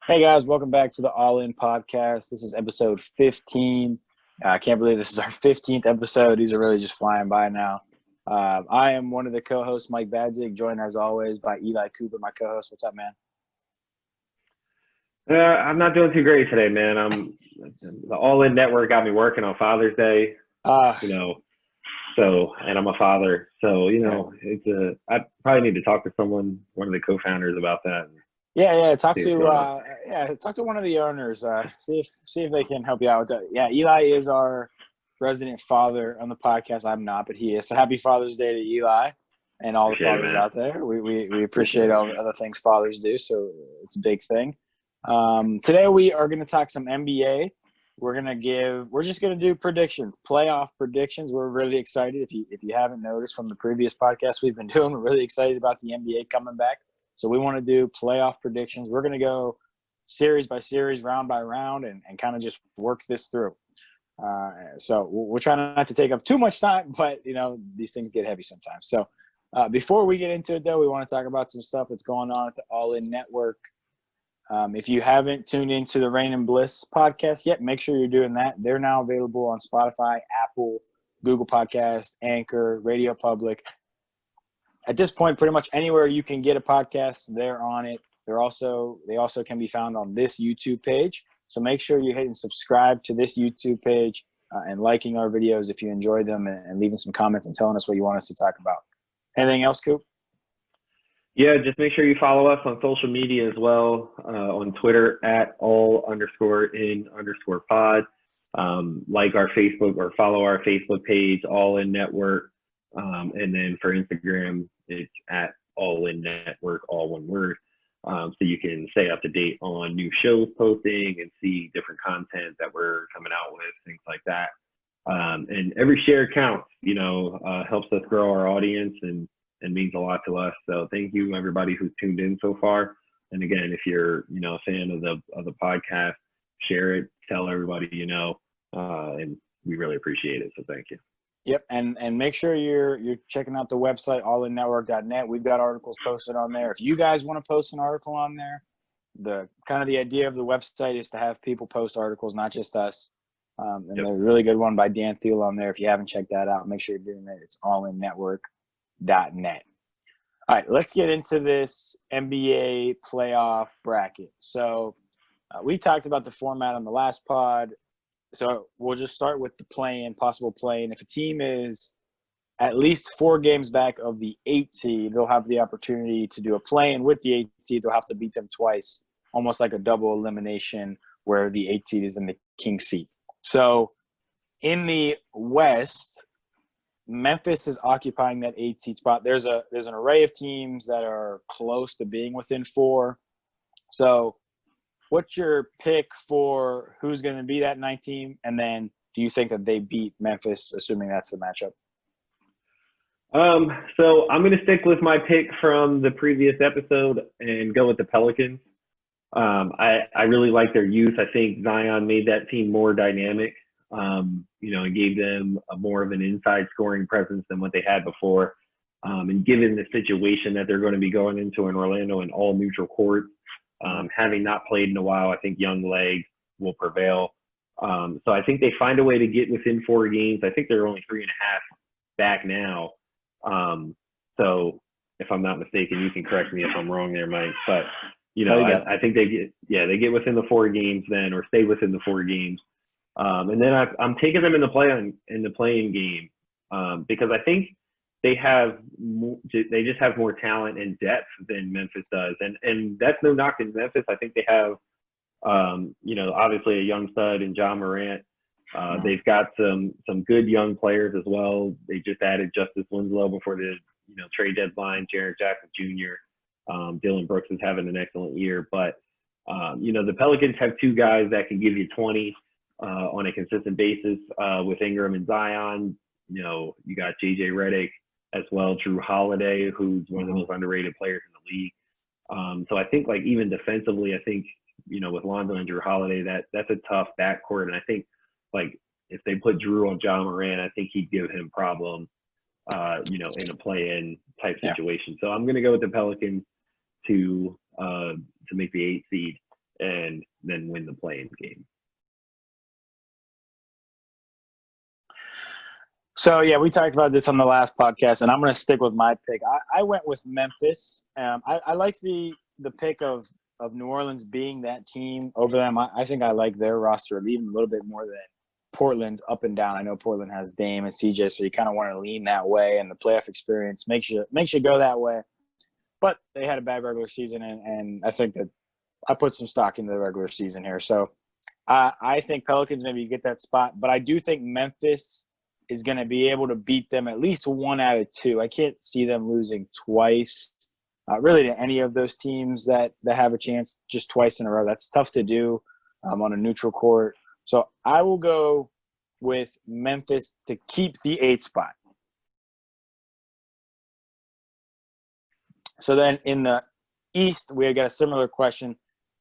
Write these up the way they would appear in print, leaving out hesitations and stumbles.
Hey guys, welcome back to the All In podcast. This is episode 15. I can't believe this is our 15th episode. These are really just flying by now. I am one of the co-hosts, Mike Badzig, joined as always by Eli Cooper, my co-host. What's up, man? I'm not doing too great today, man. The All In Network got me working on Father's Day, Uh, and I'm a father, I probably need to talk to one of the co-founders about that. yeah. Talk See what's going on. to one of the owners. See if they can help you out with that. Yeah, Eli is our resident father on the podcast. I'm not, but he is. So happy Father's Day to Eli and all Appreciate the it, fathers man. out there. We appreciate all the other things fathers do. So it's a big thing. Today we are going to talk some NBA. We're just going to do predictions, playoff predictions. We're really excited. If you haven't noticed from the previous podcast we've been doing, we're really excited about the NBA coming back. So we want to do playoff predictions. We're going to go series by series, round by round, and kind of just work this through. So we're trying not to take up too much time, but these things get heavy sometimes. So before we get into it, though, we want to talk about some stuff that's going on at the All In Network. If you haven't tuned into the Rain and Bliss podcast yet, make sure you're doing that. They're now available on Spotify, Apple, Google Podcast, Anchor, Radio Public. At this point, pretty much anywhere you can get a podcast, they're on it. They also can be found on this YouTube page. So make sure you're hitting subscribe to this YouTube page and liking our videos if you enjoy them and leaving some comments and telling us what you want us to talk about. Anything else, Coop? Yeah, just make sure you follow us on social media as well, on Twitter at all_in_pod. Like our Facebook or follow our Facebook page, All In Network. And then for Instagram, it's at All In Network, all one word. So you can stay up to date on new shows posting and see different content that we're coming out with, things like that. And every share counts, helps us grow our audience and means a lot to us. So thank you everybody who's tuned in so far. And again, if you're, a fan of the podcast, share it, tell everybody, and we really appreciate it. So thank you. Yep, and make sure you're checking out the website, allinnetwork.net. We've got articles posted on there. If you guys want to post an article on there, the idea of the website is to have people post articles, not just us. And Yep. There's a really good one by Dan Thiel on there. If you haven't checked that out, make sure you're doing that. It's allinnetwork.net. All right, let's get into this NBA playoff bracket. So we talked about the format on the last pod. So we'll just start with the possible play-in. If a team is at least 4 games back of the 8 seed, they'll have the opportunity to do a play-in with the 8 seed. They'll have to beat them twice, almost like a double elimination where the 8 seed is in the king seat. So in the West, Memphis is occupying that 8 seed spot. There's an array of teams that are close to being within 4. So what's your pick for who's going to be that 9 team? And then do you think that they beat Memphis, assuming that's the matchup? So I'm going to stick with my pick from the previous episode and go with the Pelicans. I really like their youth. I think Zion made that team more dynamic, and gave them more of an inside scoring presence than what they had before. And given the situation that they're going to be going into in Orlando in all neutral court, having not played in a while, I think young legs will prevail. So I think they find a way to get within 4 games. I think they're only 3.5 back now. So if I'm not mistaken, you can correct me if I'm wrong there, Mike. But I think they get within the 4 games then, or stay within the 4 games. And then I'm taking them in the play-in game, because I think they just have more talent and depth than Memphis does. And that's no knock in Memphis. I think they have, obviously a young stud in John Morant. They've got some good young players as well. They just added Justice Winslow before the, trade deadline, Jaren Jackson Jr. Dylan Brooks is having an excellent year. But, the Pelicans have 2 guys that can give you 20 on a consistent basis with Ingram and Zion. You got JJ Redick as well, Drew Holiday, who's one of the most underrated players in the league. So I think even defensively, I think, with Lonzo and Drew Holiday, that's a tough backcourt. And I think if they put Drew on John Morant, I think he'd give him problems, in a play-in type situation. So I'm going to go with the Pelicans to make the 8 seed. and then win the play-in game. So, yeah, we talked about this on the last podcast, and I'm going to stick with my pick. I went with Memphis. I like the pick of New Orleans being that team over them. I think I like their roster even a little bit more than Portland's up and down. I know Portland has Dame and CJ, so you kind of want to lean that way, and the playoff experience makes you go that way. But they had a bad regular season, and I think that I put some stock into the regular season here. So I think Pelicans maybe get that spot, but I do think Memphis is going to be able to beat them at least 1 out of 2. I can't see them losing twice, really to any of those teams that have a chance just twice in a row. That's tough to do on a neutral court. So I will go with Memphis to keep the 8th spot. So then in the East, we got a similar question.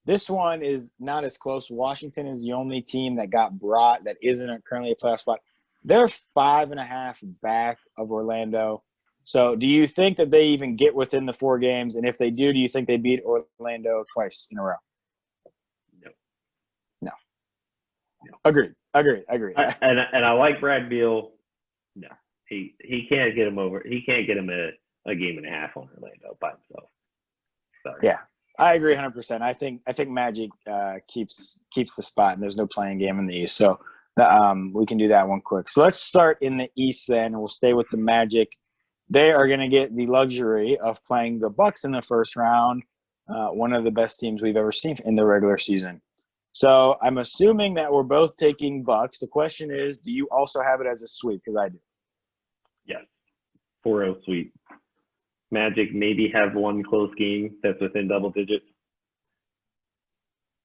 This one is not as close. Washington is the only team that got brought that isn't currently a playoff spot. They're 5.5 back of Orlando. So do you think that they even get within the 4 games? And if they do you think they beat Orlando twice in a row? No. Agreed. And I like Brad Beal. No, he can't get him over. He can't get him a game and a half on Orlando by himself. Sorry. Yeah, I agree 100%. I think Magic keeps the spot, and there's no playing game in the East. So we can do that one quick. So let's start in the East then, and we'll stay with the Magic. They are going to get the luxury of playing the Bucks in the first round, one of the best teams we've ever seen in the regular season. So I'm assuming that we're both taking Bucks. The question is, do you also have it as a sweep? Because I do. Yes, 4-0 sweep. Magic maybe have one close game that's within double digits.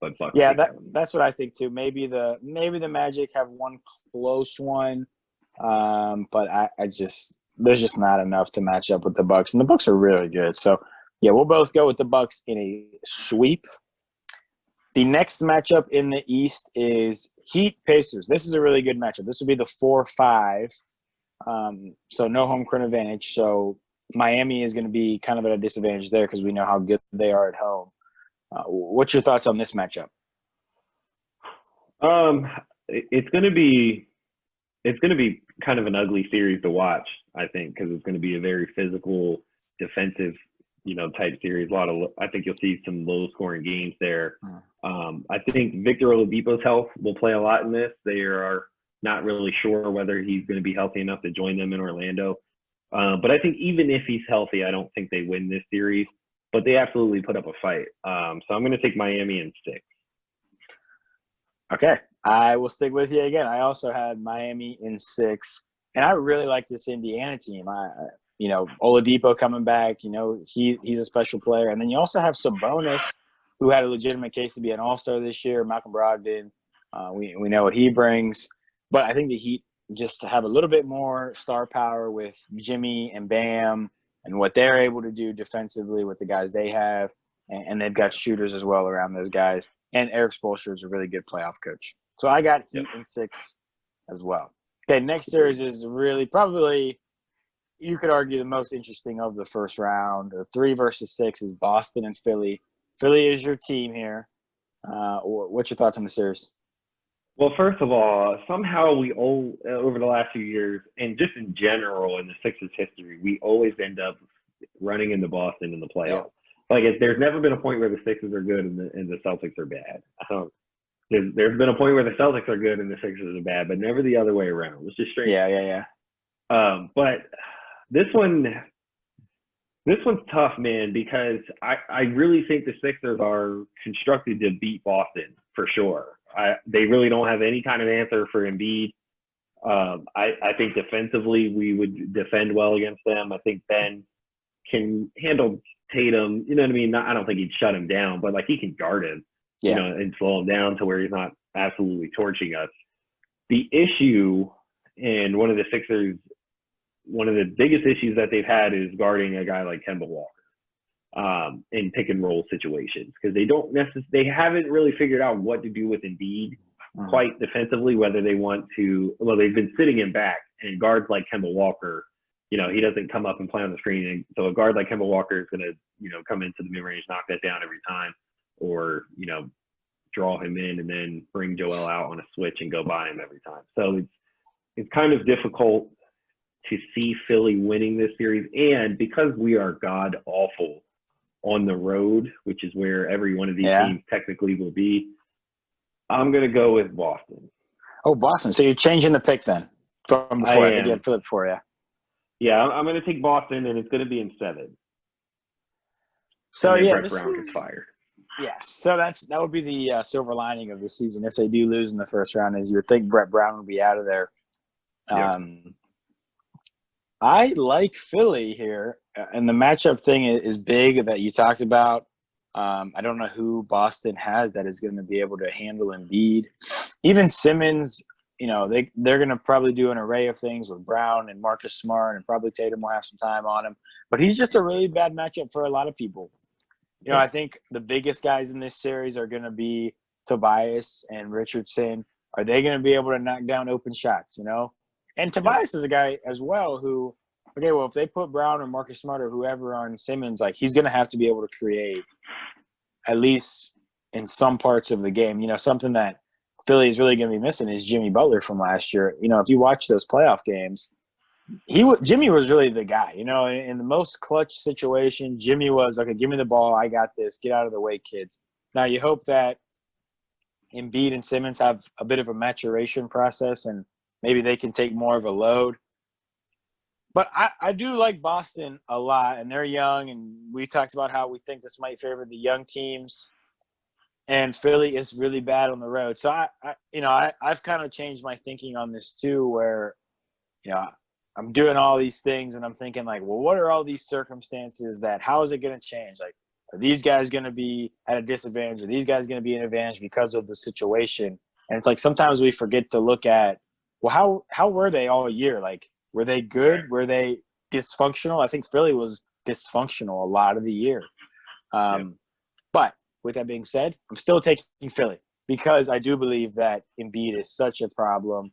But Bucks, yeah, that's what I think too. Maybe the Magic have one close one, but I just there's just not enough to match up with the Bucks, and the Bucks are really good. So yeah, we'll both go with the Bucks in a sweep. The next matchup in the East is Heat-Pacers. This is a really good matchup. This would be the 4-5, so no home court advantage. So Miami is going to be kind of at a disadvantage there because we know how good they are at home. What's your thoughts on this matchup? It's going to be kind of an ugly series to watch, I think, because it's going to be a very physical, defensive, type series. I think you'll see some low-scoring games there. I think Victor Oladipo's health will play a lot in this. They are not really sure whether he's going to be healthy enough to join them in Orlando. But I think even if he's healthy, I don't think they win this series. But they absolutely put up a fight. So I'm going to take Miami in 6. Okay. I will stick with you again. I also had Miami in 6. And I really like this Indiana team. Oladipo coming back, he's a special player. And then you also have Sabonis, who had a legitimate case to be an all-star this year. Malcolm Brogdon, we know what he brings. But I think the Heat just have a little bit more star power with Jimmy and Bam and what they're able to do defensively with the guys they have. And they've got shooters as well around those guys. And Eric Spoelstra is a really good playoff coach. So I got Heat in 6 as well. Okay, next series is really probably – you could argue the most interesting of the first round. 3 versus 6 is Boston and Philly. Philly is your team here. What's your thoughts on the series? Well, first of all, somehow over the last few years, and just in general in the Sixers history, we always end up running into Boston in the playoffs. Yeah. Like, there's never been a point where the Sixers are good and the Celtics are bad. There's been a point where the Celtics are good and the Sixers are bad, but never the other way around. It's just strange. Yeah. But this one's tough, man, because I really think the Sixers are constructed to beat Boston for sure. They really don't have any kind of answer for Embiid. I think defensively we would defend well against them. I think Ben can handle Tatum. You know what I mean? I don't think he'd shut him down, but he can guard him, and slow him down to where he's not absolutely torching us. The issue, and one of the biggest issues that they've had is guarding a guy like Kemba Walker in pick and roll situations, because they haven't really figured out what to do with Embiid quite defensively, whether they want to. Well, they've been sitting him back, and guards like Kemba Walker, he doesn't come up and play on the screen, and so a guard like Kemba Walker is going to come into the mid range, knock that down every time, or draw him in and then bring Joel out on a switch and go by him every time. So it's kind of difficult to see Philly winning this series. And because we are god awful on the road, which is where every one of these teams technically will be, I'm going to go with Boston. Oh, Boston. So you're changing the pick then from before. I think am. you had Philly before, yeah. Yeah, I'm going to take Boston, and it's going to be in 7. So, Brett Brown gets fired. Yes. So that would be the silver lining of the season. If they do lose in the first round, is you would think Brett Brown would be out of there. I like Philly here, and the matchup thing is big that you talked about. I don't know who Boston has that is going to be able to handle Embiid. Even Simmons, they're going to probably do an array of things with Brown and Marcus Smart, and probably Tatum will have some time on him. But he's just a really bad matchup for a lot of people. I think the biggest guys in this series are going to be Tobias and Richardson. Are they going to be able to knock down open shots, And Tobias is a guy as well who, if they put Brown or Marcus Smart or whoever on Simmons, he's going to have to be able to create at least in some parts of the game. Something that Philly is really going to be missing is Jimmy Butler from last year. If you watch those playoff games, Jimmy was really the guy. In the most clutch situation, Jimmy was, okay, give me the ball. I got this. Get out of the way, kids. Now you hope that Embiid and Simmons have a bit of a maturation process and maybe they can take more of a load. But I do like Boston a lot, and they're young, and we talked about how we think this might favor the young teams, and Philly is really bad on the road. So, I've kind of changed my thinking on this too, where, I'm doing all these things, and I'm thinking, what are all these circumstances how is it going to change? Are these guys going to be at a disadvantage? Are these guys going to be an advantage because of the situation? And it's sometimes we forget to look at, well, how were they all year? Were they good? Were they dysfunctional? I think Philly was dysfunctional a lot of the year. But with that being said, I'm still taking Philly because I do believe that Embiid is such a problem.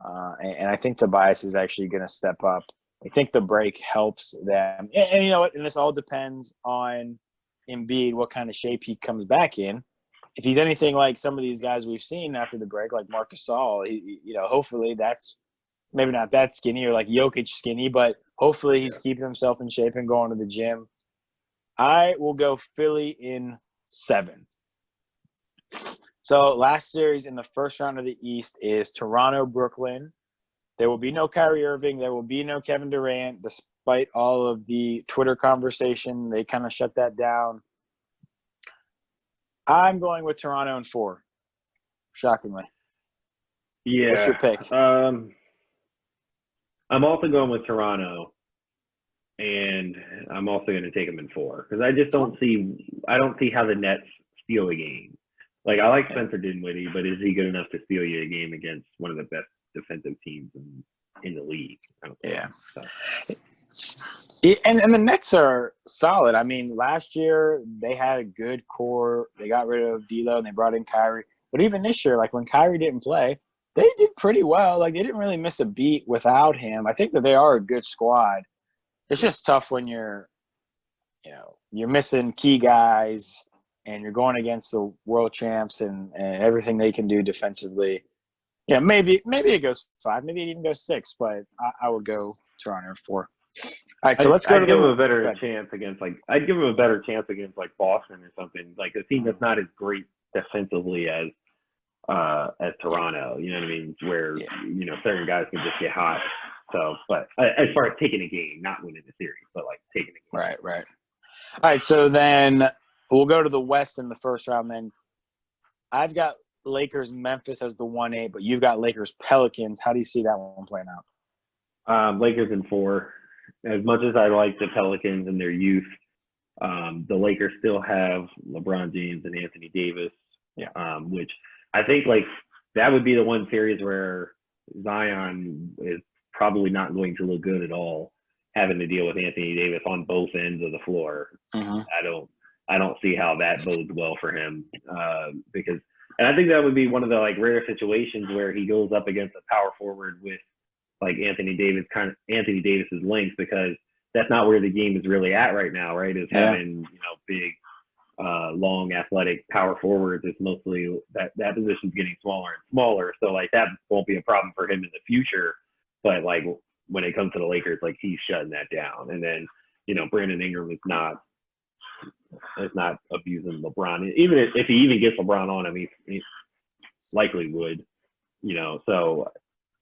And I think Tobias is actually going to step up. I think the break helps them. And you know what? And this all depends on Embiid, what kind of shape he comes back in. If he's anything like some of these guys we've seen after the break, like Marc Gasol, hopefully that's maybe not that skinny or like Jokic skinny, but hopefully he's keeping himself in shape and going to the gym. I will go Philly in 7. So last series in the first round of the East is Toronto-Brooklyn. There will be no Kyrie Irving. There will be no Kevin Durant, despite all of the Twitter conversation. They kind of shut that down. I'm going with Toronto in 4, shockingly. Yeah. What's your pick? I'm also going with Toronto, and I'm also going to take them in 4 because I just don't see how the Nets steal a game. I like Spencer Dinwiddie, but is he good enough to steal you a game against one of the best defensive teams in the league? I don't think so. Yeah, and the Nets are solid. I mean, last year they had a good core. They got rid of D'Lo and they brought in Kyrie. But even this year, when Kyrie didn't play, they did pretty well. They didn't really miss a beat without him. I think that they are a good squad. It's just tough when you're missing key guys and you're going against the world champs and everything they can do defensively. Yeah, maybe it goes 5, maybe it even goes 6, but I would go Toronto 4. All right, so let's go to give them a better chance against I'd give them a better chance against Boston or something, a team that's not as great defensively as Toronto. You know what I mean? Where certain guys can just get hot. So, but as far as taking a game, not winning the series, but taking a game. Right. All right, so then we'll go to the West in the first round. Then I've got Lakers Memphis as the 1-8, but you've got Lakers Pelicans. How do you see that one playing out? Lakers in 4. As much as I like the Pelicans and their youth, the Lakers still have LeBron James and Anthony Davis, which I think that would be the one series where Zion is probably not going to look good at all, having to deal with Anthony Davis on both ends of the floor. Mm-hmm. I don't see how that bodes well for him because, and I think that would be one of the rare situations where he goes up against a power forward with Anthony Davis's length, because that's not where the game is really at right now, right? Is having big long, athletic power forwards. It's mostly that position's getting smaller and smaller. So like that won't be a problem for him in the future. But like when it comes to the Lakers, like he's shutting that down. And then, Brandon Ingram is not abusing LeBron. Even if he even gets LeBron on him, he likely would, So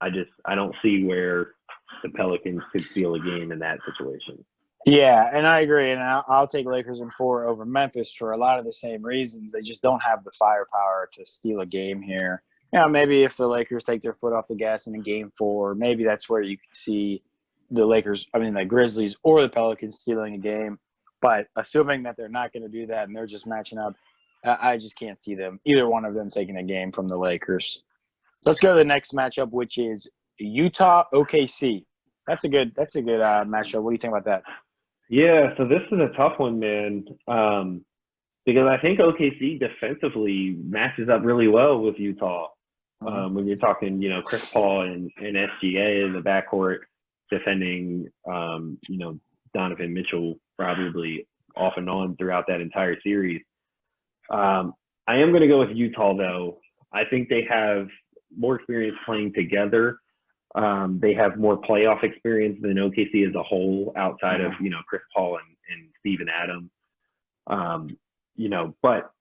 I don't see where the Pelicans could steal a game in that situation. Yeah, and I agree. And I'll take Lakers in 4 over Memphis for a lot of the same reasons. They just don't have the firepower to steal a game here. Maybe if the Lakers take their foot off the gas in a game 4, maybe that's where you could see the Grizzlies or the Pelicans stealing a game. But assuming that they're not going to do that and they're just matching up, I just can't see either one of them taking a game from the Lakers. Let's go to the next matchup, which is Utah OKC. That's a good matchup. What do you think about that? Yeah, so this is a tough one, man, because I think OKC defensively matches up really well with Utah. When you're talking, Chris Paul and SGA in the backcourt defending, Donovan Mitchell probably off and on throughout that entire series. I am going to go with Utah, though. I think they have more experience playing together. They have more playoff experience than OKC as a whole, outside of Chris Paul and Steven Adams. But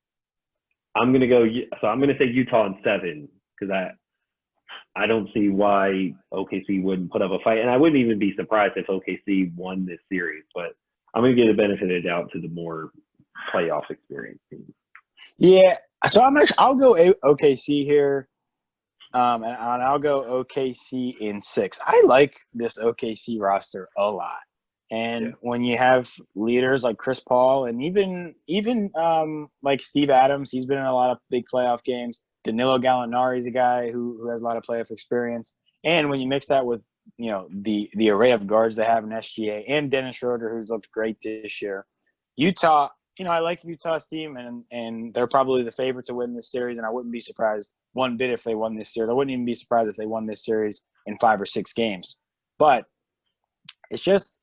I'm gonna go. So I'm gonna say Utah in 7 because I don't see why OKC wouldn't put up a fight, and I wouldn't even be surprised if OKC won this series. But I'm gonna give the benefit of the doubt to the more playoff experience teams. Yeah, so I'll go OKC here. And I'll go OKC in 6. I like this OKC roster a lot. And when you have leaders like Chris Paul and even like Steve Adams, he's been in a lot of big playoff games. Danilo Gallinari is a guy who has a lot of playoff experience. And when you mix that with, the array of guards they have in SGA and Dennis Schroeder, who's looked great this year. Utah, I like Utah's team, and they're probably the favorite to win this series, and I wouldn't be surprised one bit if they won this series. I wouldn't even be surprised if they won this series in 5 or 6 games. But it's just,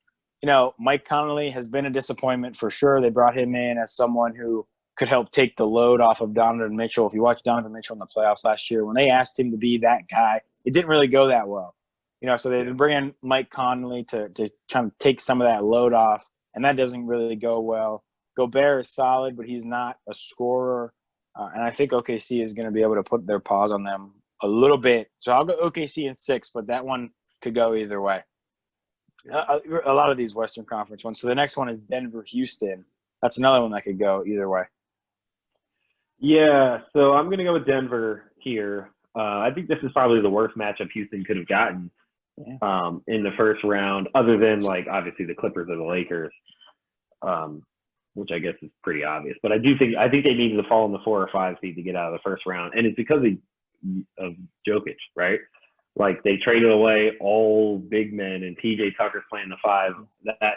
Mike Conley has been a disappointment for sure. They brought him in as someone who could help take the load off of Donovan Mitchell. If you watched Donovan Mitchell in the playoffs last year, when they asked him to be that guy, it didn't really go that well. So they bring in Mike Conley to try to take some of that load off, and that doesn't really go well. Gobert is solid, but he's not a scorer. And I think OKC is going to be able to put their paws on them a little bit. So I'll go OKC in 6, but that one could go either way. A lot of these Western Conference ones. So the next one is Denver-Houston. That's another one that could go either way. Yeah, so I'm going to go with Denver here. I think this is probably the worst matchup Houston could have gotten in the first round, other than, obviously the Clippers or the Lakers. Which I guess is pretty obvious. But I think they needed to fall in the 4 or 5 seed to get out of the first round. And it's because of Jokic, right? They traded away all big men, and PJ Tucker's playing the 5. That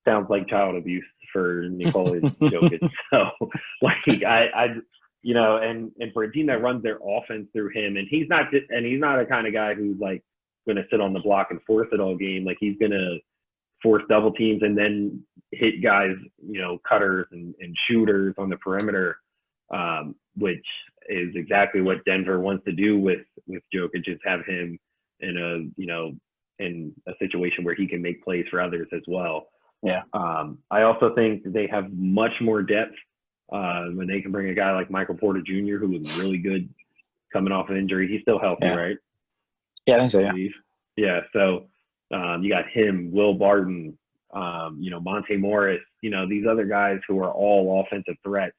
sounds like child abuse for Nikola Jokic. So, and for a team that runs their offense through him, and he's not a kind of guy who's going to sit on the block and force it all game. He's going to force double teams and then hit guys, cutters and shooters on the perimeter, which is exactly what Denver wants to do with Jokic, is have him in a situation where he can make plays for others as well. Yeah. I also think they have much more depth when they can bring a guy like Michael Porter Jr., who was really good coming off an injury. He's still healthy, right? Yeah, I think so, yeah. Yeah, so you got him, Will Barton, Monte Morris, these other guys who are all offensive threats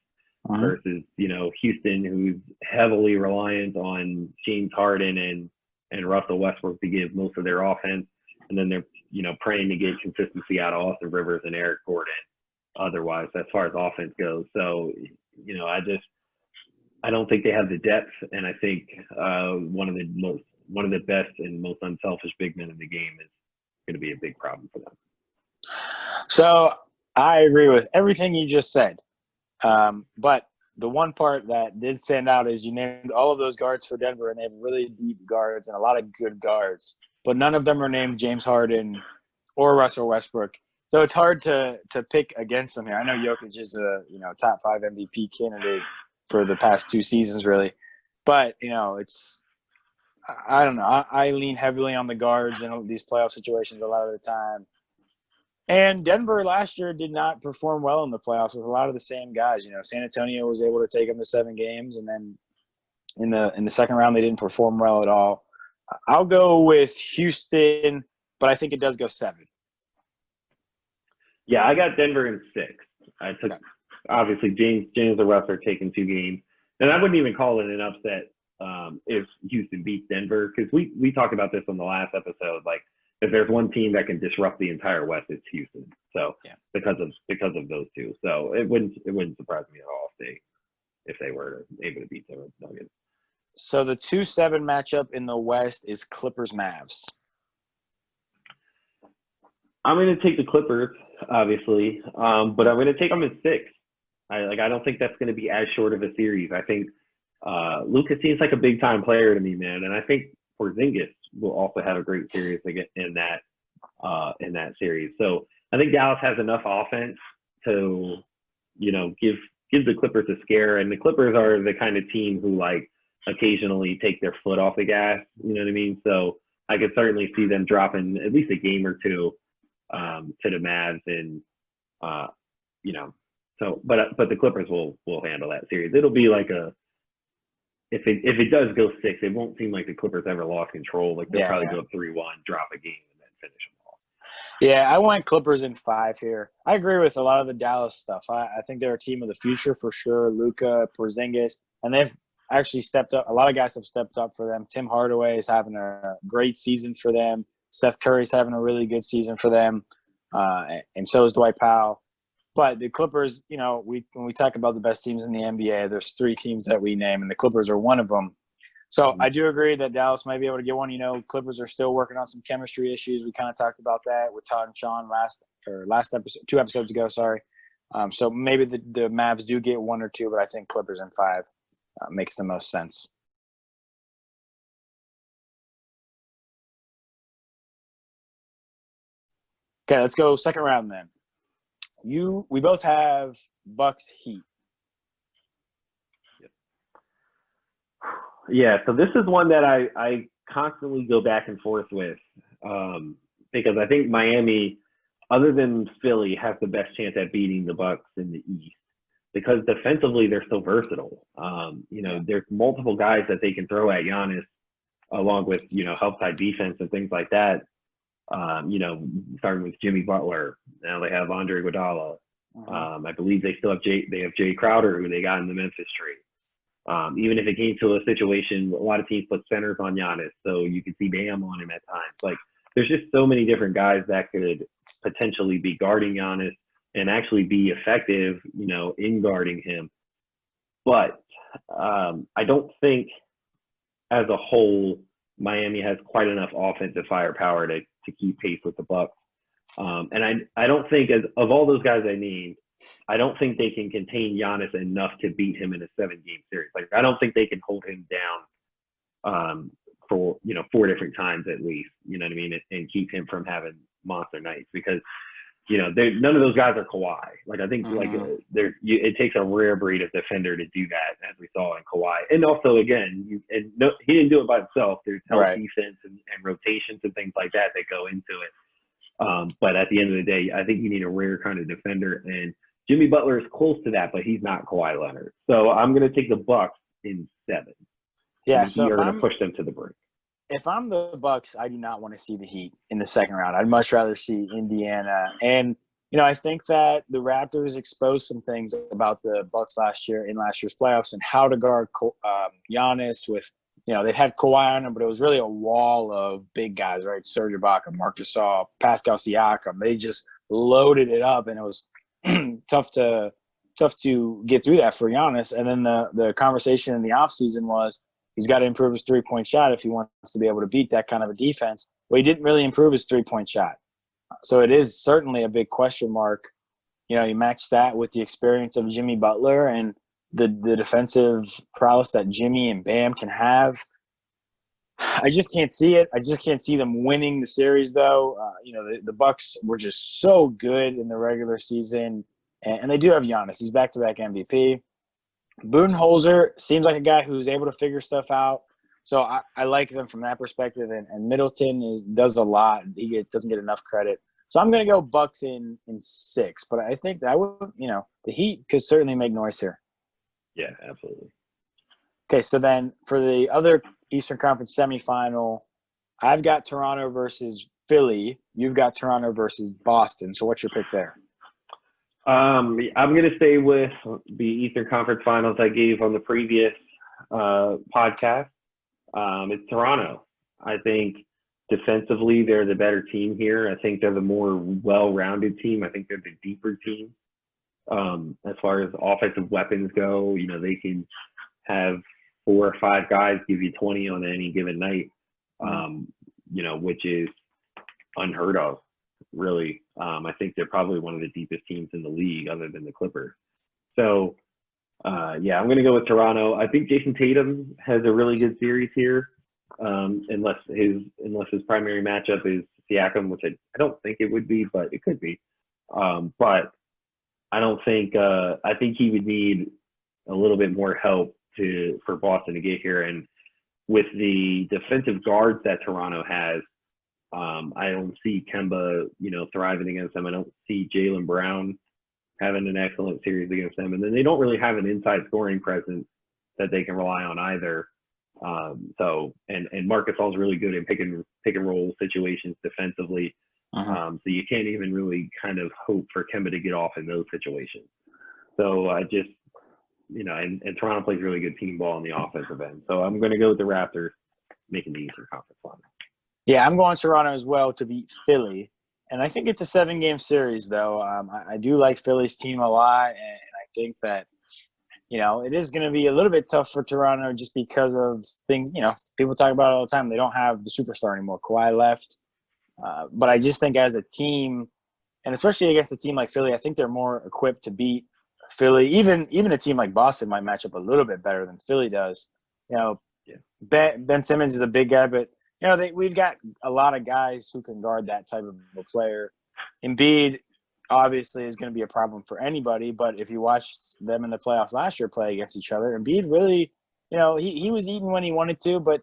versus, Houston, who's heavily reliant on James Harden and Russell Westbrook to give most of their offense. And then they're, praying to get consistency out of Austin Rivers and Eric Gordon otherwise, as far as offense goes. So, I don't think they have the depth. And I think one of the best and most unselfish big men in the game is going to be a big problem for them. So I agree with everything you just said. But the one part that did stand out is you named all of those guards for Denver, and they have really deep guards and a lot of good guards. But none of them are named James Harden or Russell Westbrook. So it's hard to pick against them here. I know Jokic is a top 5 MVP candidate for the past 2 seasons, really, but it's I don't know. I lean heavily on the guards in these playoff situations a lot of the time. And Denver last year did not perform well in the playoffs with a lot of the same guys. San Antonio was able to take them to 7 games, and then in the second round they didn't perform well at all. I'll go with Houston, but I think it does go 7. Yeah, I got Denver in 6. I took obviously James or Russ are taking 2 games, and I wouldn't even call it an upset if Houston beats Denver, because we talked about this on the last episode. Like, if there's one team that can disrupt the entire West, it's Houston. So because of those two, so it wouldn't surprise me at all if they were able to beat the Nuggets. So the 2-7 matchup in the West is Clippers-Mavs. I'm going to take the Clippers, obviously, but I'm going to take them in 6. I don't think that's going to be as short of a series. I think Luka seems like a big time player to me, man, and I think Porzingis will also have a great series in that series. So I think Dallas has enough offense to, give the Clippers a scare, and the Clippers are the kind of team who like occasionally take their foot off the gas. You know what I mean? So I could certainly see them dropping at least a game or 2 to the Mavs, and So, but the Clippers will handle that series. It'll be like if it does go 6, it won't seem like the Clippers ever lost control. Like they'll probably go up 3-1, drop a game, and then finish them off. Yeah, I went Clippers in 5 here. I agree with a lot of the Dallas stuff. I think they're a team of the future for sure. Luka, Porzingis, and they've actually stepped up. A lot of guys have stepped up for them. Tim Hardaway is having a great season for them. Steph Curry's having a really good season for them, and so is Dwight Powell. But the Clippers, when we talk about the best teams in the NBA, there's 3 teams that we name, and the Clippers are one of them. So I do agree that Dallas might be able to get one. Clippers are still working on some chemistry issues. We kind of talked about that with Todd and Sean last episode, 2 episodes ago. Sorry. So maybe the Mavs do get 1 or 2, but I think Clippers in 5 makes the most sense. Okay, let's go second round then. We both have Bucks Heat. Yeah, so this is one that I constantly go back and forth with because I think Miami, other than Philly, has the best chance at beating the Bucks in the East because defensively they're so versatile. There's multiple guys that they can throw at Giannis along with, help side defense and things like that. Starting with Jimmy Butler. Now they have Andre Iguodala. I believe they still have Jay Crowder, who they got in the Memphis trade. Even if it came to a situation, a lot of teams put centers on Giannis, so you could see Bam on him at times. Like, there's just so many different guys that could potentially be guarding Giannis and actually be effective, in guarding him. But I don't think, as a whole, Miami has quite enough offensive firepower to keep pace with the Bucks. And I don't think, of all those guys I named, I don't think they can contain Giannis enough to beat him in a 7-game series. Like, I don't think they can hold him down for 4 different times at least. You know what I mean? And keep him from having monster nights because none of those guys are Kawhi. Like, I think it takes a rare breed of defender to do that, as we saw in Kawhi. And also, again, he didn't do it by himself. There's help defense and rotations and things like that go into it. But at the end of the day, I think you need a rare kind of defender, and Jimmy Butler is close to that, but he's not Kawhi Leonard. So I'm going to take the Bucks in 7. Yeah, so you're going to push them to the brink. If I'm the Bucks, I do not want to see the Heat in the second round. I'd much rather see Indiana. And, I think that the Raptors exposed some things about the Bucks in last year's playoffs and how to guard Giannis with, they had Kawhi on him, but it was really a wall of big guys, right? Serge Ibaka, Marc Gasol, Pascal Siakam. They just loaded it up, and it was tough to get through that for Giannis. And then the conversation in the offseason was he's got to improve his 3-point shot if he wants to be able to beat that kind of a defense. Well, he didn't really improve his 3-point shot. So it is certainly a big question mark. You match that with the experience of Jimmy Butler and the defensive prowess that Jimmy and Bam can have. I just can't see it. I just can't see them winning the series, though. The Bucks were just so good in the regular season, and they do have Giannis. He's back-to-back MVP. Budenholzer seems like a guy who's able to figure stuff out. So I like them from that perspective. And Middleton does a lot. He doesn't get enough credit. So I'm going to go Bucks in 6. But I think that would, the Heat could certainly make noise here. Yeah, absolutely. Okay, so then for the other Eastern Conference semifinal, I've got Toronto versus Philly. You've got Toronto versus Boston. So what's your pick there? I'm going to stay with the Eastern Conference Finals I gave on the previous podcast. It's Toronto. I think defensively they're the better team here. I think they're the more well-rounded team. I think they're the deeper team. As far as offensive weapons go, they can have 4 or 5 guys give you 20 on any given night, which is unheard of, really. I think they're probably one of the deepest teams in the league other than the Clippers. So, I'm going to go with Toronto. I think Jason Tatum has a really good series here, unless his primary matchup is Siakam, which I don't think it would be, but it could be. But I don't think I think he would need a little bit more help for Boston to get here. And with the defensive guards that Toronto has, I don't see Kemba, thriving against them. I don't see Jaylen Brown having an excellent series against them. And then they don't really have an inside scoring presence that they can rely on either. And Marc Gasol's really good in pick and roll situations defensively. So you can't even really kind of hope for Kemba to get off in those situations. So I just, and Toronto plays really good team ball on the offensive end. So I'm going to go with the Raptors making the Eastern Conference Final. Yeah, I'm going Toronto as well to beat Philly. And I think it's a 7-game series, though. I do like Philly's team a lot, and I think that, it is going to be a little bit tough for Toronto just because of things, people talk about it all the time. They don't have the superstar anymore. Kawhi left. But I just think as a team, and especially against a team like Philly, I think they're more equipped to beat Philly. Even a team like Boston might match up a little bit better than Philly does. Ben Simmons is a big guy, but we've got a lot of guys who can guard that type of a player. Embiid obviously is going to be a problem for anybody, but if you watched them in the playoffs last year play against each other, Embiid really, he was eating when he wanted to, but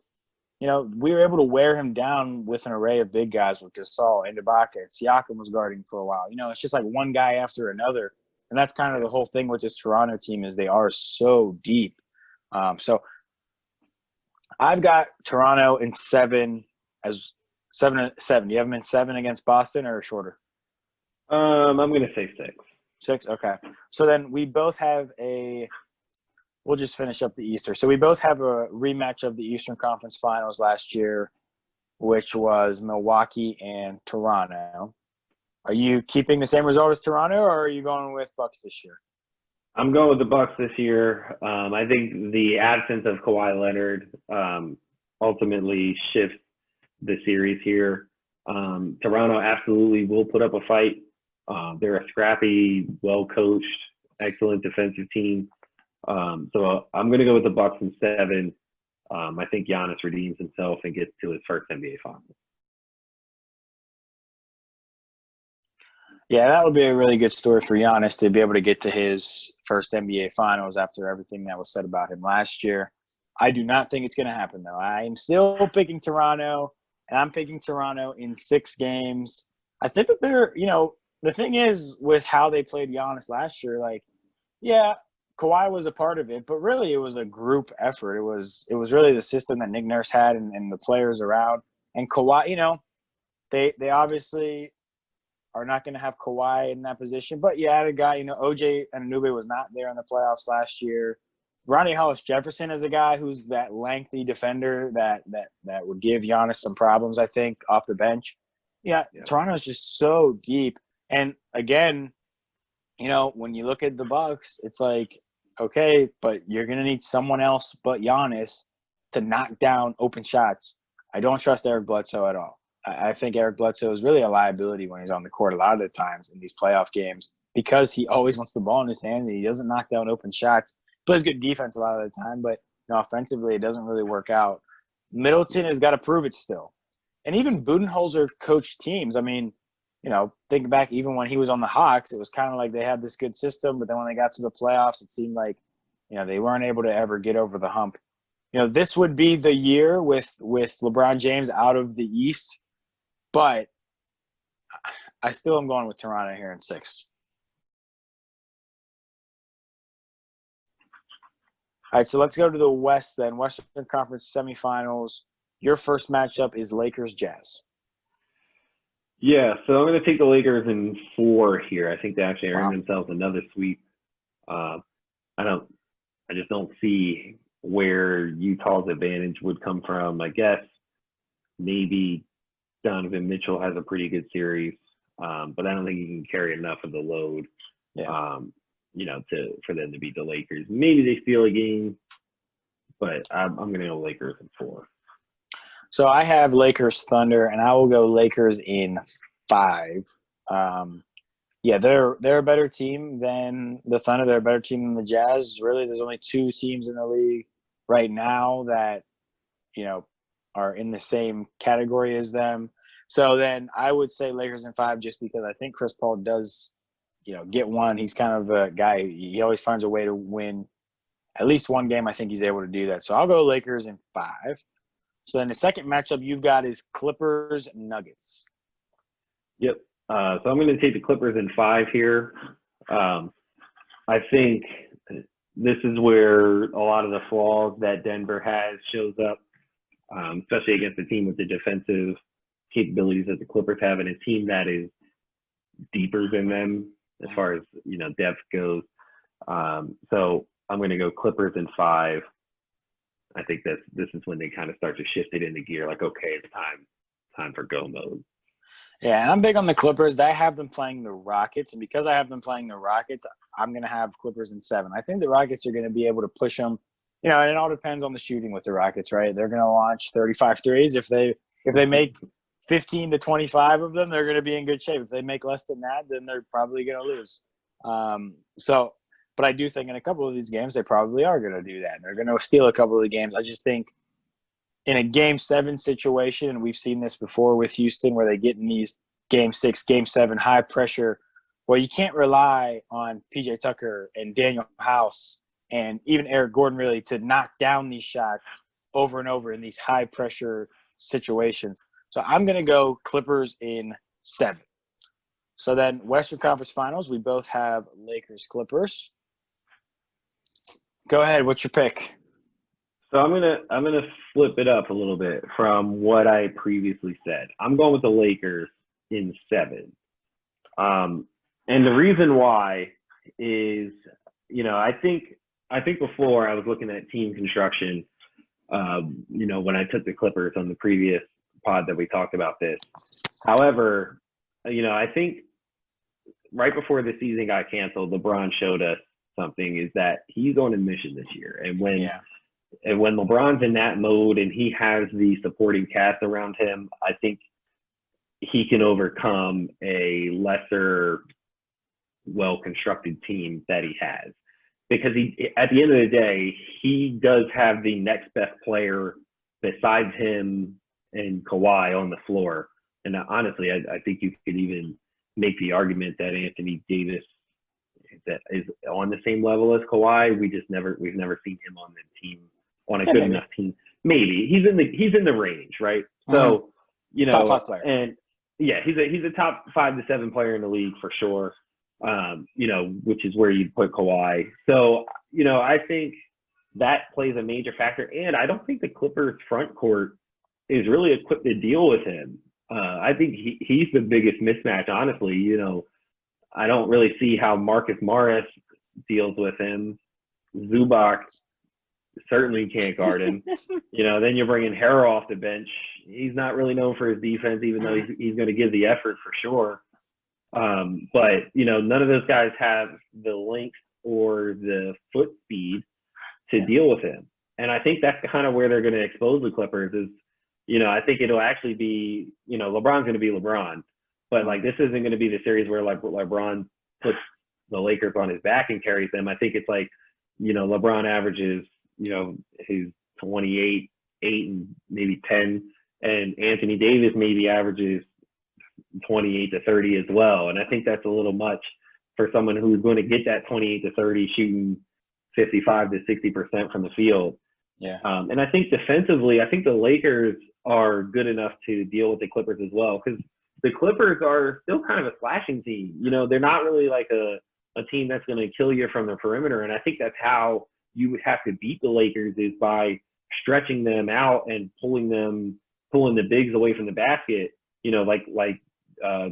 we were able to wear him down with an array of big guys with Gasol and Ibaka. And Siakam was guarding for a while. It's just like one guy after another. And that's kind of the whole thing with this Toronto team is they are so deep. So I've got Toronto in 7 as 7. Do you have them in 7 against Boston or shorter? I'm going to say 6. 6? Okay. So then we both have we'll just finish up the Eastern. So we both have a rematch of the Eastern Conference Finals last year, which was Milwaukee and Toronto. Are you keeping the same result as Toronto, or are you going with Bucks this year? I'm going with the Bucks this year. I think the absence of Kawhi Leonard ultimately shifts the series here. Toronto absolutely will put up a fight. They're a scrappy, well-coached, excellent defensive team. So I'm going to go with the Bucks in 7. I think Giannis redeems himself and gets to his first NBA Finals. Yeah, that would be a really good story for Giannis to be able to get to his first NBA Finals after everything that was said about him last year. I do not think it's going to happen, though. I am still picking Toronto, and I'm picking Toronto in 6 games. I think that they're, the thing is with how they played Giannis last year, Kawhi was a part of it, but really it was a group effort. It was really the system that Nick Nurse had and the players around. And Kawhi, they obviously are not going to have Kawhi in that position. But you had a guy, OJ Anunoby was not there in the playoffs last year. Ronnie Hollis-Jefferson is a guy who's that lengthy defender that would give Giannis some problems, I think, off the bench. Yeah. Toronto's just so deep. And again, when you look at the Bucks, it's like, okay, but you're going to need someone else but Giannis to knock down open shots. I don't trust Eric Bledsoe at all. I think Eric Bledsoe is really a liability when he's on the court a lot of the times in these playoff games because he always wants the ball in his hand and he doesn't knock down open shots. Plays good defense a lot of the time, but offensively it doesn't really work out. Middleton has got to prove it still. And even Budenholzer coached teams. I mean, thinking back even when he was on the Hawks, it was kind of like they had this good system, but then when they got to the playoffs, it seemed like, they weren't able to ever get over the hump. This would be the year with LeBron James out of the East, but I still am going with Toronto here in 6. All right, so let's go to the West then. Western Conference semifinals. Your first matchup is Lakers-Jazz. Yeah, so I'm going to take the Lakers in 4 here. I think they actually earned themselves another sweep. I just don't see where Utah's advantage would come from. I guess maybe Donovan Mitchell has a pretty good series, but I don't think he can carry enough of the load, for them to beat the Lakers. Maybe they steal a game, but I'm going to go Lakers in 4. So I have Lakers Thunder, and I will go Lakers in 5. They're a better team than the Thunder. They're a better team than the Jazz. Really, there's only 2 teams in the league right now that, are in the same category as them. So then I would say Lakers in 5 just because I think Chris Paul does, get one. He's kind of a guy. He always finds a way to win at least one game. I think he's able to do that. So I'll go Lakers in 5. So then the second matchup you've got is Clippers Nuggets. Yep. So I'm going to take the Clippers in 5 here. I think this is where a lot of the flaws that Denver has shows up, especially against a team with the defensive capabilities that the Clippers have, and a team that is deeper than them as far as depth goes. So I'm going to go Clippers in 5. I think this is when they kind of start to shift it into gear. Like, okay, it's time for go mode. Yeah, and I'm big on the Clippers. I have them playing the Rockets, and because I have them playing the Rockets, I'm going to have Clippers in 7. I think the Rockets are going to be able to push them. And it all depends on the shooting with the Rockets, right? They're going to launch 35 threes. If they make 15 to 25 of them, they're going to be in good shape. If they make less than that, then they're probably going to lose. But I do think in a couple of these games, they probably are going to do that. They're going to steal a couple of the games. I just think in a Game 7 situation, and we've seen this before with Houston, where they get in these Game 6, Game 7 high pressure, well, you can't rely on PJ Tucker and Daniel House and even Eric Gordon really to knock down these shots over and over in these high pressure situations. So I'm going to go Clippers in 7. So then Western Conference Finals, we both have Lakers Clippers. Go ahead. What's your pick? So I'm gonna flip it up a little bit from what I previously said. I'm going with the Lakers in 7. And the reason why is, I think before I was looking at team construction, when I took the Clippers on the previous pod that we talked about this. However, I think right before the season got canceled, LeBron showed us something, is that he's on a mission this year. And when LeBron's in that mode and he has the supporting cast around him, I think he can overcome a lesser well-constructed team that he has. Because at the end of the day, he does have the next best player besides him and Kawhi on the floor. And honestly, I think you could even make the argument that Anthony Davis that is on the same level as Kawhi. We've never seen him on the team, on a good enough team. Maybe he's in the range, right? So, top 5 player. And yeah, he's a top 5 to 7 player in the league for sure. Which is where you put Kawhi. So, I think that plays a major factor. And I don't think the Clippers front court is really equipped to deal with him. I think he's the biggest mismatch, honestly. I don't really see how Marcus Morris deals with him. Zubac certainly can't guard him. Then you're bringing Harrell off the bench. He's not really known for his defense, even though he's going to give the effort for sure. But none of those guys have the length or the foot speed to deal with him. And I think that's kind of where they're going to expose the Clippers is, I think it'll actually be, LeBron's going to be LeBron, but like, this isn't going to be the series where like LeBron puts the Lakers on his back and carries them. I think it's like, LeBron averages, his 28, and maybe 10, and Anthony Davis maybe averages 28 to 30 as well. And I think that's a little much for someone who's going to get that 28 to 30 shooting 55 to 60% from the field. Yeah. And I think defensively, I think the Lakers are good enough to deal with the Clippers as well, because the Clippers are still kind of a slashing team. You know, they're not really like a team that's going to kill you from the perimeter. And I think that's how you would have to beat the Lakers, is by stretching them out and pulling the bigs away from the basket, you know, like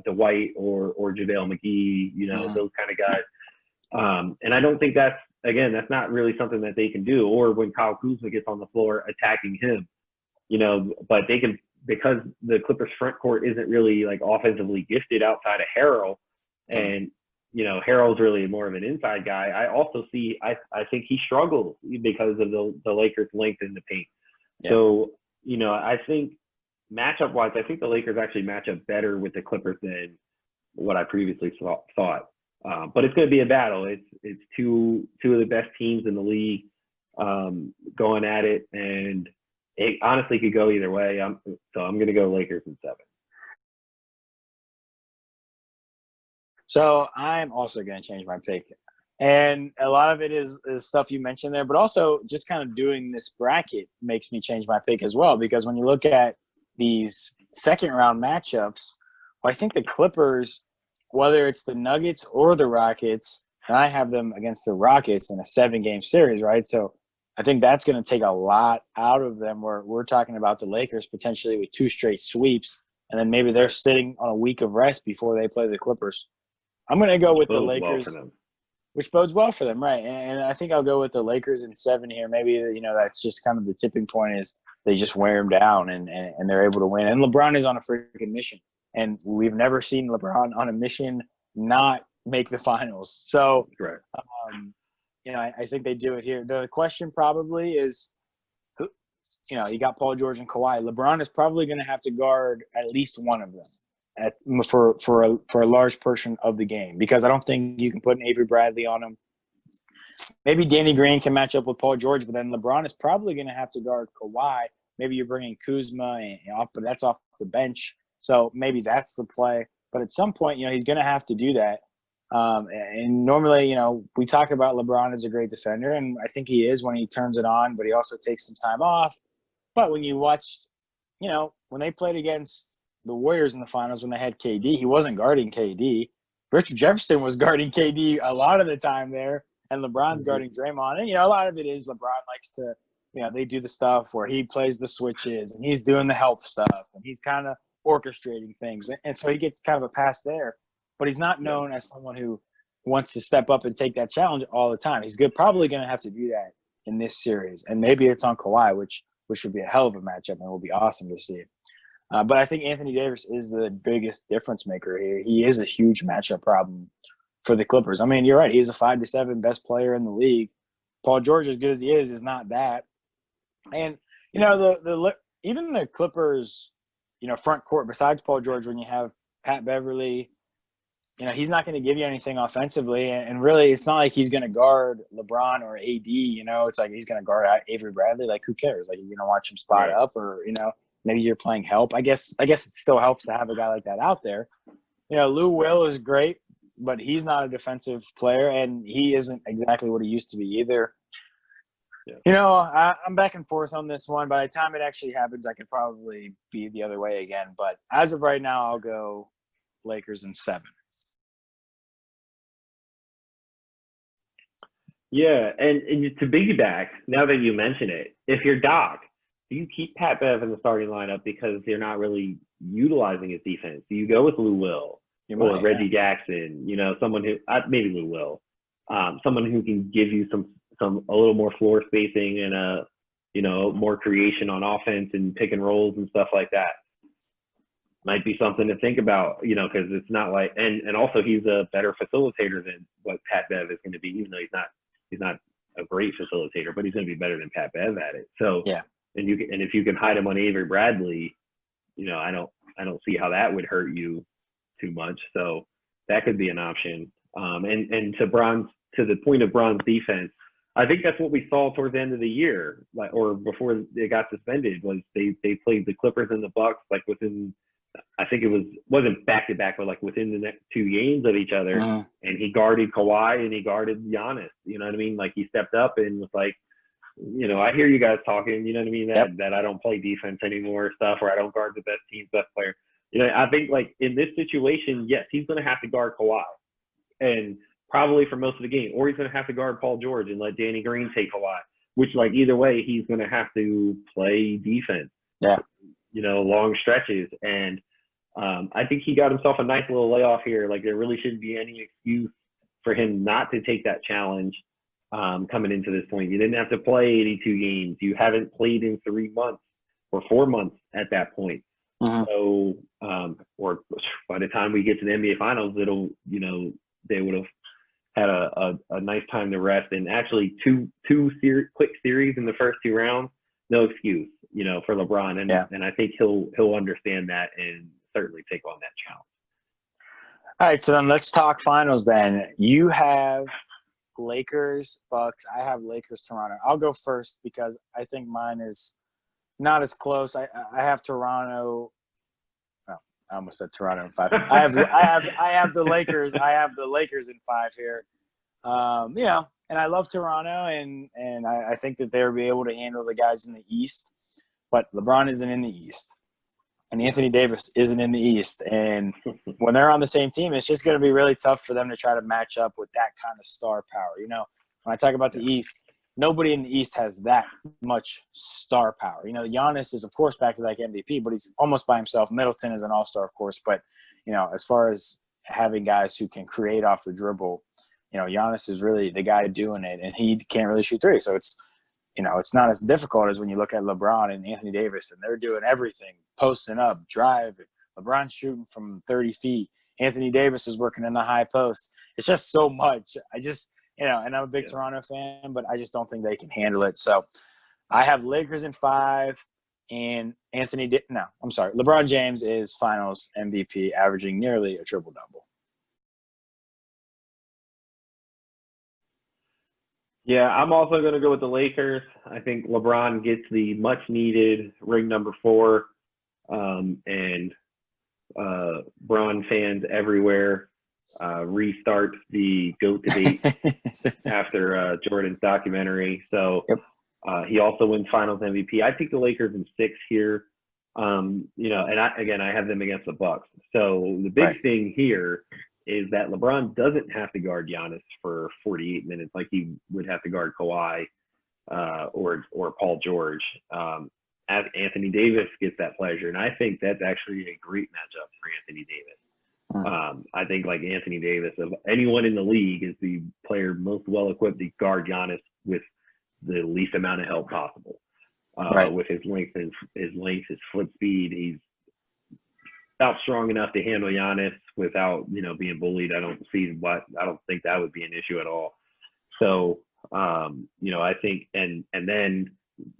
Dwight or JaVale McGee, you know, those kind of guys. And I don't think that's not really something that they can do. Or when Kyle Kuzma gets on the floor attacking him, you know, but they can, because the Clippers front court isn't really like offensively gifted outside of Harrell, and you know, Harrell's really more of an inside guy. I think he struggles because of the Lakers' length in the paint. Yeah. So, you know, I think matchup wise, I think the Lakers actually match up better with the Clippers than what I previously thought. But it's going to be a battle. It's two of the best teams in the league going at it, and it honestly could go either way. So I'm going to go Lakers in 7. So I'm also going to change my pick. And a lot of it is stuff you mentioned there, but also just kind of doing this bracket makes me change my pick as well, because when you look at these second-round matchups, well, I think the Clippers, whether it's the Nuggets or the Rockets, and I have them against the Rockets in a 7-game series, right? So I think that's going to take a lot out of them, where we're talking about the Lakers potentially with 2 straight sweeps, and then maybe they're sitting on a week of rest before they play the Clippers. I'm going to go with the Lakers, which bodes well for them, right? And I think I'll go with the Lakers in 7 here. Maybe, you know, that's just kind of the tipping point, is they just wear them down and they're able to win. And LeBron is on a freaking mission, and we've never seen LeBron on a mission not make the finals. So, right. You know, I think they do it here. The question probably is, you know, you got Paul George and Kawhi. LeBron is probably going to have to guard at least one of them for a large portion of the game, because I don't think you can put an Avery Bradley on him. Maybe Danny Green can match up with Paul George, but then LeBron is probably going to have to guard Kawhi. Maybe you're bringing Kuzma, but that's off the bench. So maybe that's the play. But at some point, you know, he's going to have to do that. And normally, you know, we talk about LeBron as a great defender, and I think he is when he turns it on, but he also takes some time off. But when you watch, you know, when they played against the Warriors in the finals, when they had KD, he wasn't guarding KD. Richard Jefferson was guarding KD a lot of the time there, and LeBron's guarding Draymond. And, you know, a lot of it is LeBron likes to, you know, they do the stuff where he plays the switches and he's doing the help stuff and he's kind of orchestrating things. And so he gets kind of a pass there. But he's not known as someone who wants to step up and take that challenge all the time. He's probably going to have to do that in this series. And maybe it's on Kawhi, which would be a hell of a matchup and will be awesome to see. But I think Anthony Davis is the biggest difference maker here. He is a huge matchup problem for the Clippers. I mean, you're right. He's a 5 to 7 best player in the league. Paul George, as good as he is not that. And, you know, even the Clippers, you know, front court, besides Paul George, when you have Pat Beverly, you know, he's not going to give you anything offensively. And really, it's not like he's going to guard LeBron or AD, you know. It's like he's going to guard Avery Bradley. Like, who cares? Like, you're going to watch him spot up, or, you know, maybe you're playing help. I guess it still helps to have a guy like that out there. You know, Lou Will is great, but he's not a defensive player, and he isn't exactly what he used to be either. Yeah. You know, I'm back and forth on this one. By the time it actually happens, I could probably be the other way again. But as of right now, I'll go Lakers in 7. Yeah, and to piggyback, now that you mention it, if you're Doc, do you keep Pat Bev in the starting lineup because you're not really utilizing his defense? Do you go with Lou Will or Reggie Jackson? You know, someone who maybe Lou Will, someone who can give you a little more floor spacing and you know, more creation on offense and pick and rolls and stuff like that. Might be something to think about, you know, because it's not like, and also he's a better facilitator than what Pat Bev is going to be, even though he's not a great facilitator, but he's going to be better than Pat Bev at it. So yeah. And if you can hide him on Avery Bradley, you know, I don't see how that would hurt you too much. So that could be an option. And to the point of Bron's defense, I think that's what we saw towards the end of the year, like, or before they got suspended, was they played the Clippers and the Bucks like within, I think wasn't back to back, but like within the next 2 games of each other. And he guarded Kawhi and he guarded Giannis. You know what I mean? Like he stepped up and was like, you know, I hear you guys talking. You know what I mean? That I don't play defense anymore, stuff, or I don't guard the best team's best player. You know, I think like in this situation, yes, he's going to have to guard Kawhi, and probably for most of the game, or he's going to have to guard Paul George and let Danny Green take Kawhi. Which, like, either way, he's going to have to play defense. Yeah. You know, long stretches, and I think he got himself a nice little layoff here. Like, there really shouldn't be any excuse for him not to take that challenge coming into this point. You didn't have to play 82 games. You haven't played in 3 months or 4 months at that point. So, or by the time we get to the NBA Finals, it'll, you know, they would have had a nice time to rest. And actually, two quick series in the first 2 rounds, no excuse, you know, for LeBron. And I think he'll understand that and certainly take on that challenge. All right, so then let's talk finals then. You have Lakers, Bucks. I have Lakers, Toronto. I'll go first because I think mine is not as close. I have Toronto. Oh, I almost said Toronto in 5. I have the Lakers. I have the Lakers in 5 here. You know, and I love Toronto, and I think that they'll be able to handle the guys in the East. But LeBron isn't in the East, and Anthony Davis isn't in the East. And when they're on the same team, it's just going to be really tough for them to try to match up with that kind of star power. You know, when I talk about the East, nobody in the East has that much star power. You know, Giannis is, of course, back-to-back MVP, but he's almost by himself. Middleton is an all-star, of course. But, you know, as far as having guys who can create off the dribble, you know, Giannis is really the guy doing it, and he can't really shoot 3. So it's, you know, it's not as difficult as when you look at LeBron and Anthony Davis, and they're doing everything, posting up, driving. LeBron's shooting from 30 feet. Anthony Davis is working in the high post. It's just so much. You know, and I'm a big Toronto fan, but I just don't think they can handle it. So I have Lakers in 5, and LeBron James is finals MVP, averaging nearly a triple-double. Yeah, I'm also going to go with the Lakers. I think LeBron gets the much-needed ring number 4, and Bron fans everywhere restart the GOAT debate after Jordan's documentary. So he also wins finals MVP. I think the Lakers in 6 here. You know, and I have them against the Bucks. So the big thing here is that LeBron doesn't have to guard Giannis for 48 minutes like he would have to guard Kawhi or Paul George. As Anthony Davis gets that pleasure, and I think that's actually a great matchup for Anthony Davis. I think, like, Anthony Davis, of anyone in the league, is the player most well-equipped to guard Giannis with the least amount of help possible. With his length, his foot speed, he's about strong enough to handle Giannis without, you know, being bullied. I don't think that would be an issue at all. So, you know, I think, and then,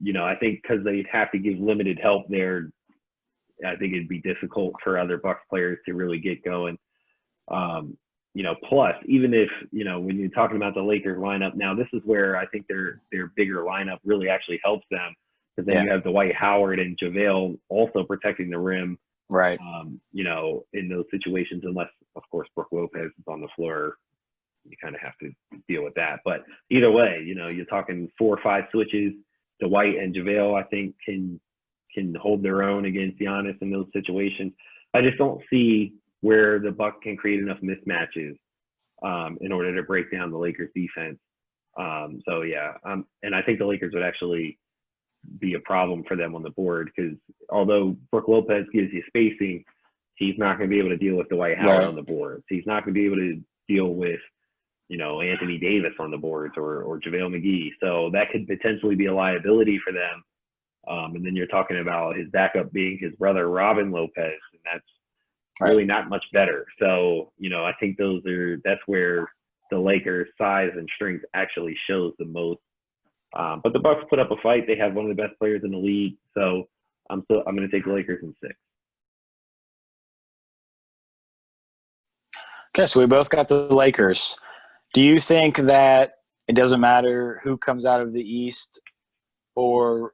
you know, I think because they'd have to give limited help there, I think it'd be difficult for other Bucks players to really get going. You know, plus, even if, you know, when you're talking about the Lakers lineup now, this is where I think their bigger lineup really actually helps them, because then you have Dwight Howard and JaVale also protecting the rim. Right. You know, in those situations, unless, of course, Brook Lopez is on the floor, you kind of have to deal with that. But either way, you know, you're talking 4 or 5 switches. Dwight and JaVale, I think, can hold their own against Giannis in those situations. I just don't see where the Bucks can create enough mismatches in order to break down the Lakers defense. So yeah, and I think the Lakers would actually be a problem for them on the board, because although Brook Lopez gives you spacing, he's not going to be able to deal with Dwight Howard on the boards. He's not going to be able to deal with, you know, Anthony Davis on the boards or JaVale McGee. So that could potentially be a liability for them. And then you're talking about his backup being his brother, Robin Lopez, and that's really not much better. So, you know, I think that's where the Lakers' size and strength actually shows the most. But the Bucks put up a fight. They have one of the best players in the league. So I'm going to take the Lakers in 6. Okay, so we both got the Lakers. Do you think that it doesn't matter who comes out of the East or,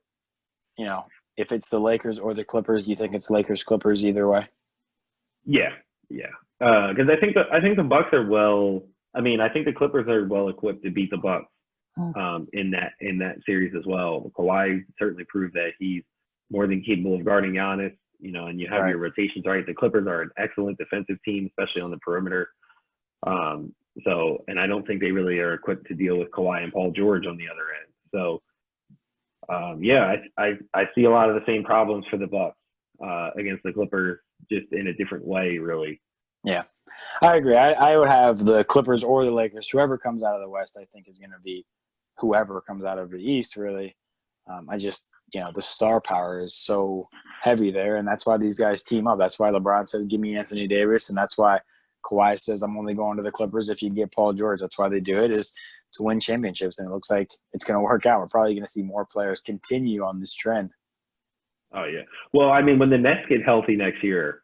if it's the Lakers or the Clippers, you think it's Lakers, Clippers either way? Yeah. Because I think the Bucks are I think the Clippers are well equipped to beat the Bucks in that series as well. Kawhi certainly proved that he's more than capable of guarding Giannis. And you have your rotations right. The Clippers are an excellent defensive team, especially on the perimeter. And I don't think they really are equipped to deal with Kawhi and Paul George on the other end. So, I see a lot of the same problems for the Bucks against the Clippers, just in a different way, really. Yeah, I agree. I would have the Clippers or the Lakers. Whoever comes out of the West, I think, is going to be whoever comes out of the East, really. The star power is so heavy there, and that's why these guys team up. That's why LeBron says, give me Anthony Davis, and that's why Kawhi says, I'm only going to the Clippers if you get Paul George. That's why they do it, is to win championships, and it looks like it's going to work out. We're probably going to see more players continue on this trend. Oh, yeah. Well, I mean, when the Nets get healthy next year,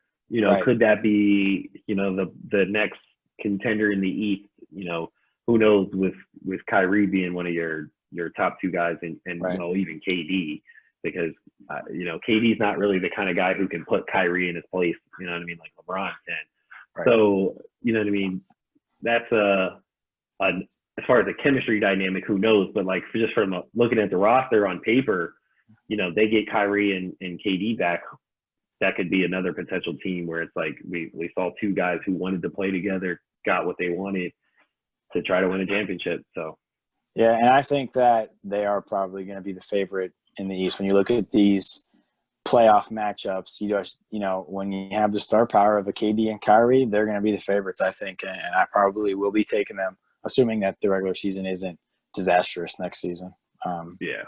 could that be, the next contender in the East? Who knows with Kyrie being one of your top two guys and even KD, because, KD's not really the kind of guy who can put Kyrie in his place, like LeBron can. Right. So, that's as far as the chemistry dynamic, who knows? But just from looking at the roster on paper, they get Kyrie and KD back. That could be another potential team where it's like we saw two guys who wanted to play together, got what they wanted to try to win a championship. So, yeah, and I think that they are probably going to be the favorite in the East. When you look at these playoff matchups, when you have the star power of a KD and Kyrie, they're going to be the favorites, I think, and I probably will be taking them, assuming that the regular season isn't disastrous next season. Yeah.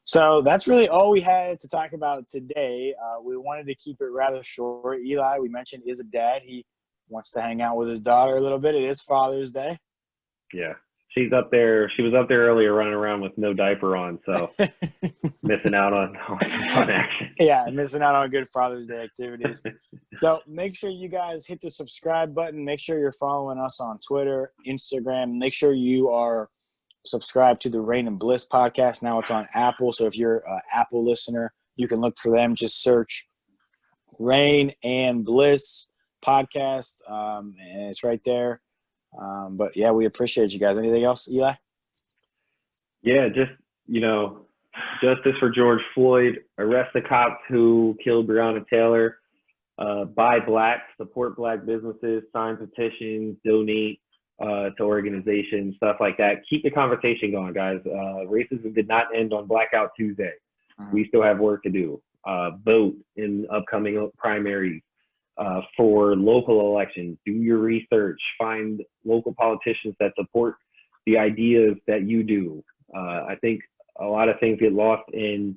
So that's really all we had to talk about today. We wanted to keep it rather short. Eli, we mentioned, is a dad. He wants to hang out with his daughter a little bit. It is Father's Day. Yeah. She's up there. She was up there earlier running around with no diaper on, so missing out on action. Yeah, missing out on good Father's Day activities. So make sure you guys hit the subscribe button. Make sure you're following us on Twitter, Instagram. Make sure you are subscribe to the Rain and Bliss podcast. Now it's on Apple. So if you're an Apple listener, you can look for them. Just search Rain and Bliss podcast, and it's right there. But yeah, we appreciate you guys. Anything else, Eli? Yeah, just, justice for George Floyd, arrest the cops who killed Breonna Taylor, buy black, support black businesses, sign petitions, donate to organizations, stuff like that. Keep the conversation going, guys. Racism did not end on Blackout Tuesday. We still have work to do. Vote in upcoming primaries for local elections. Do your research. Find local politicians that support the ideas that you do. I think a lot of things get lost in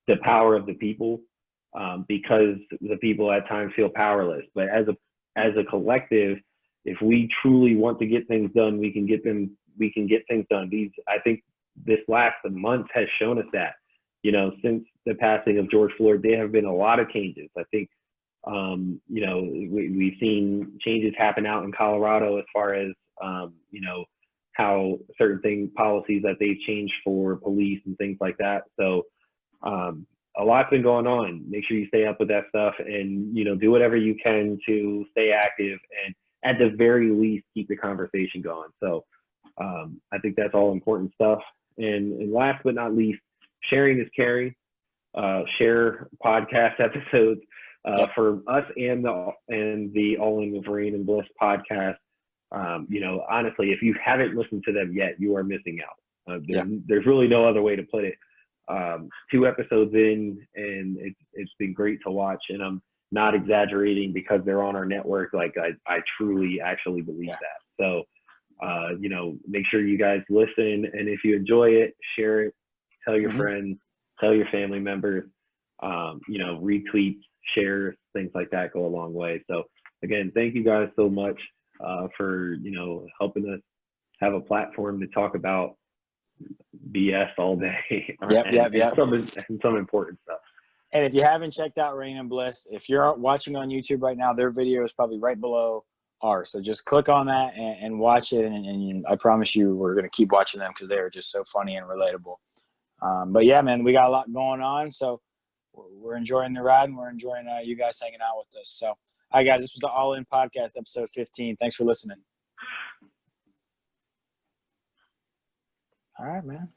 the power of the people because the people at times feel powerless. But as a collective, if we truly want to get things done, we can get things done. I think this last month has shown us that, since the passing of George Floyd, there have been a lot of changes. I think, we've seen changes happen out in Colorado as far as, how certain policies that they've changed for police and things like that. So a lot's been going on. Make sure you stay up with that stuff and, do whatever you can to stay active and, at the very least, keep the conversation going. So I think that's all important stuff. And last but not least, sharing is caring. Share podcast episodes for us and the All In with Rain and Bliss podcast. Honestly, if you haven't listened to them yet, you are missing out. There's really no other way to put it. 2 episodes in, and it's been great to watch. And I'm not exaggerating because they're on our network. I truly actually believe that. So, make sure you guys listen. And if you enjoy it, share it, tell your friends, tell your family members, retweets, shares, things like that go a long way. So again, thank you guys so much for, helping us have a platform to talk about BS all day. Some important stuff. And if you haven't checked out Rain and Bliss, if you're watching on YouTube right now, their video is probably right below are. So just click on that and watch it, and I promise you we're going to keep watching them because they are just so funny and relatable. But yeah, man, we got a lot going on, so we're enjoying the ride, and we're enjoying you guys hanging out with us. So, all right, guys, this was the All In Podcast, episode 15. Thanks for listening. All right, man.